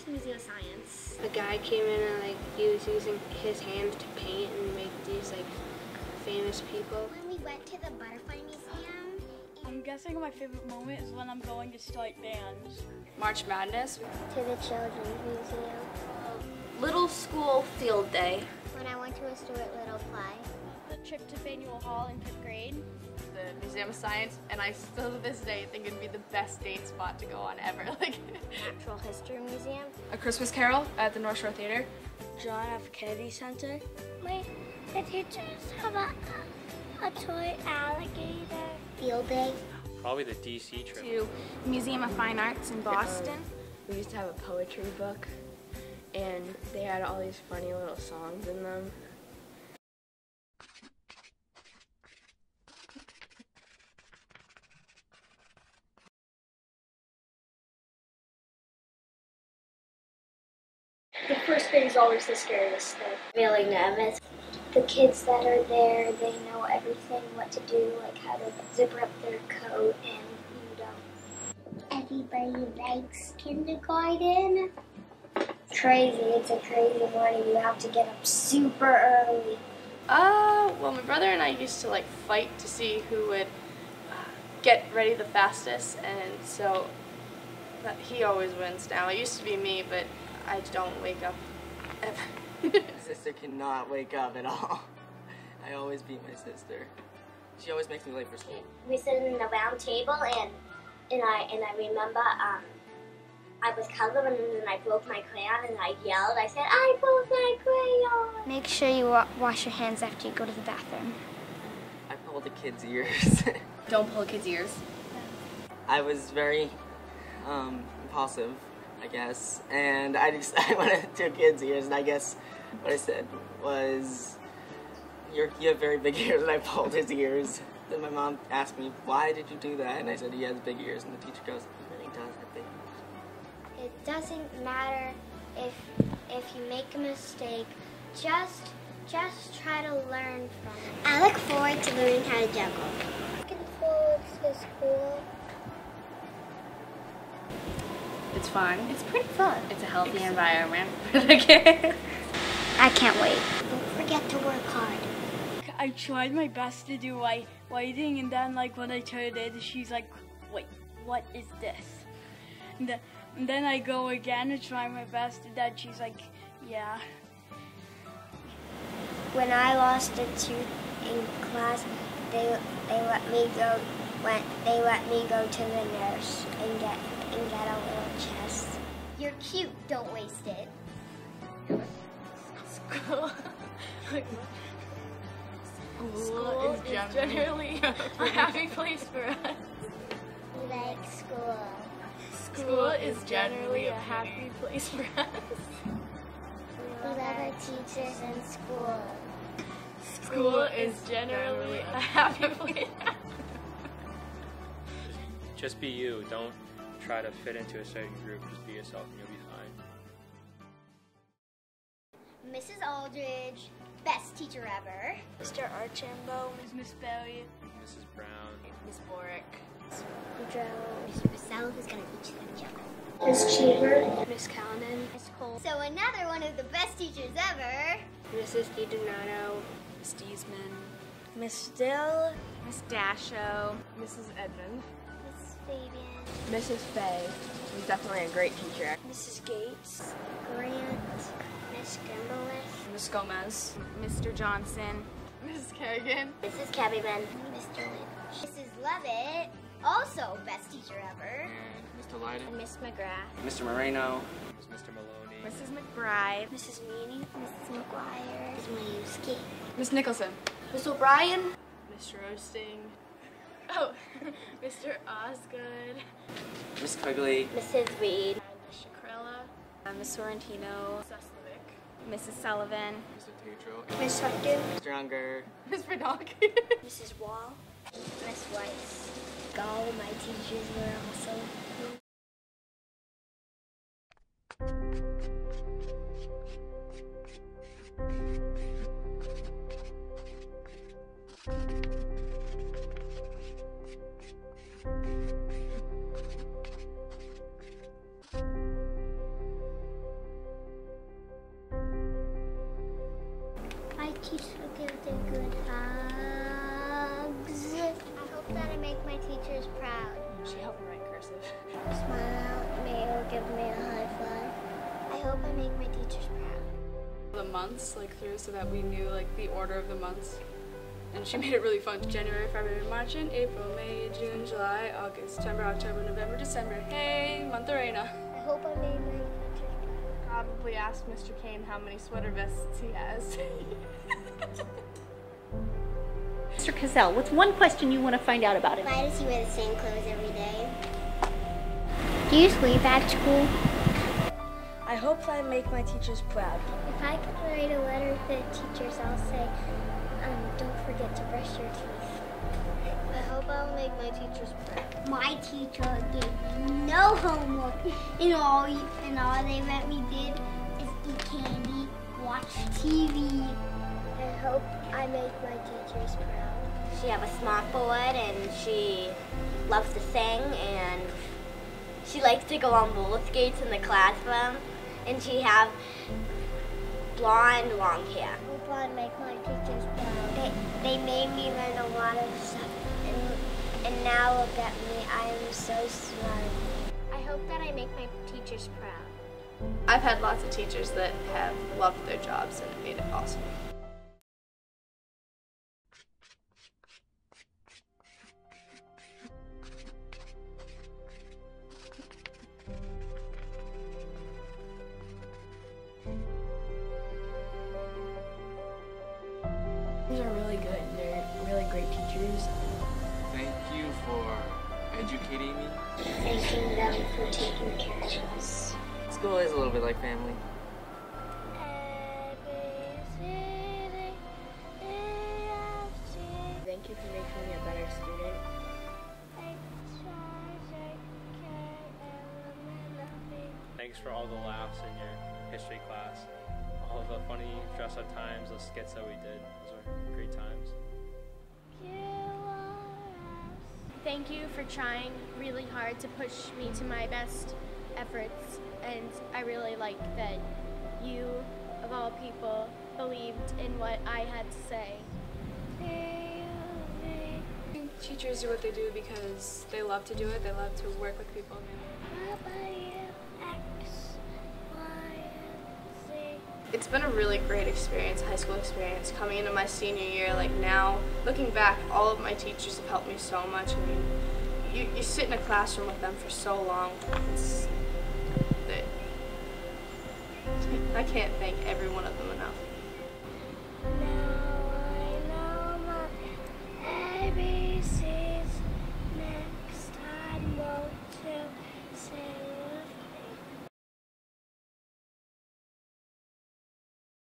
Museum of Science. A guy came in and like he was using his hands to paint and make these like famous people. When we went to the Butterfly Museum. I'm guessing my favorite moment is when I'm going to start bands. March Madness. To the Children's Museum. Little school field day. When I went to a Stuart Little play. The trip to Faneuil Hall in 5th grade. The Museum of Science, and I still to this day think it'd be the best date spot to go on ever. Natural History Museum. A Christmas Carol at the North Shore Theater. John F. Kennedy Center. The teachers have a toy alligator. Field day. Probably the DC trip. To Museum of Fine Arts in Boston. We used to have a poetry book and they had all these funny little songs in them. The first day is always the scariest thing. Really nervous. The kids that are there, they know everything, what to do, like how to zip up their coat, and you don't. Everybody likes kindergarten. Crazy, it's a crazy morning. You have to get up super early. Well, my brother and I used to fight to see who would get ready the fastest, and so he always wins now. It used to be me, but I don't wake up ever. My sister cannot wake up at all. I always beat my sister. She always makes me late for school. We sit in a round table, and I remember I was coloring and then I broke my crayon and I yelled. I said, "I broke my crayon!" Make sure you wash your hands after you go to the bathroom. I pulled the kids' ears. Don't pull kids' ears. I was very impulsive, I guess, and I went to kids' ears, and I guess what I said was, you have very big ears, and I pulled his ears. Then my mom asked me, why did you do that? And I said, he has big ears, and the teacher goes, he really does have big ears. It doesn't matter if you make a mistake, just try to learn from it. I look forward to learning how to juggle. Looking forward to school. It's fun. It's pretty fun. It's a healthy environment for the kids. I can't wait. Don't forget to work hard. I tried my best to do writing, and then when I turned it, she's like, wait, what is this? And then I go again and try my best, and then she's like, yeah. When I lost a tooth in class, they let me go. They let me go to the nurse and get a little chest. You're cute. Don't waste it. School. School is generally a happy place for us. We like school. School is generally a happy place for us. We love our teachers and school. School is generally a happy place. Just be you. Don't try to fit into a certain group. Just be yourself and you'll be fine. Mrs. Aldridge, best teacher ever. Mr. Archambault, Miss Berry, Mrs. Brown. Miss Borick. Joe, Mr. Purcell, who's going to teach you how to juggle. Miss Cheever. Miss Callanan. Miss Cole. So another one of the best teachers ever. Mrs. DiDonato. Miss Deesman. Miss Still, Miss Dasho. Mrs. Edmond. Miss Fabian. Mrs. Fay was definitely a great teacher. Mrs. Gates, Grant. Miss Gimbalist. Miss Gomez. Mr. Johnson. Mrs. Kerrigan. Mrs. Cabbyman. Mr. Lynch. Mrs. Lovett, also best teacher ever. And Mr. Lyden. And Miss McGrath. Mr. Moreno. Mr. Maloney. Mrs. McBride. Mrs. Meany. Mrs. McGuire. Mrs. Mayuski. Miss Nicholson. Miss O'Brien. Mr. Roasting. Oh, Mr. Osgood. Miss Quigley. Mrs. Reed. Miss Shakrella. Miss Sorrentino. Suslovic. Mrs. Sullivan. Mr. Tatro. Miss Hutton. Mr. Unger. Miss Vernock. Mrs. Wall. Miss Weiss. All my teachers were awesome. make my teachers proud? She helped me write cursive. Smile at me or give me a high five. I hope I make my teachers proud. The months through so that we knew the order of the months. And she made it really fun. January, February, March, and April, May, June, July, August, September, October, November, December. Hey, Montharena. I hope I made my teachers proud. Probably ask Mr. Kane how many sweater vests he has. Mr. Cazell, what's one question you want to find out about him? Why does he wear the same clothes every day? Do you sleep at school? I hope I make my teachers proud. If I could write a letter to the teachers, I'll say, don't forget to brush your teeth. I hope I'll make my teachers proud. My teacher gave me no homework, and all they let me did is eat candy, watch TV. I hope I make my teachers proud. She have a smartboard and she loves to sing and she likes to go on roller skates in the classroom and she have blonde long hair. I hope I make my teachers proud. They made me learn a lot of stuff, and now look at me, I am so smart. I hope that I make my teachers proud. I've had lots of teachers that have loved their jobs and made it awesome. Teachers are really good. They're really great teachers. Thank you for educating me. Thanking them for taking care of us. School is a little bit like family. Thank you for making me a better student. Thanks for all the laughs in your history class. All the funny dress-up times, the skits that we did. Those were great times. Thank you for trying really hard to push me to my best efforts, and I really like that you, of all people, believed in what I had to say. Teachers do what they do because they love to do it. They love to work with people. It's been a really great experience, high school experience. Coming into my senior year, now, looking back, all of my teachers have helped me so much. I mean, you sit in a classroom with them for so long. I can't thank every one of them enough.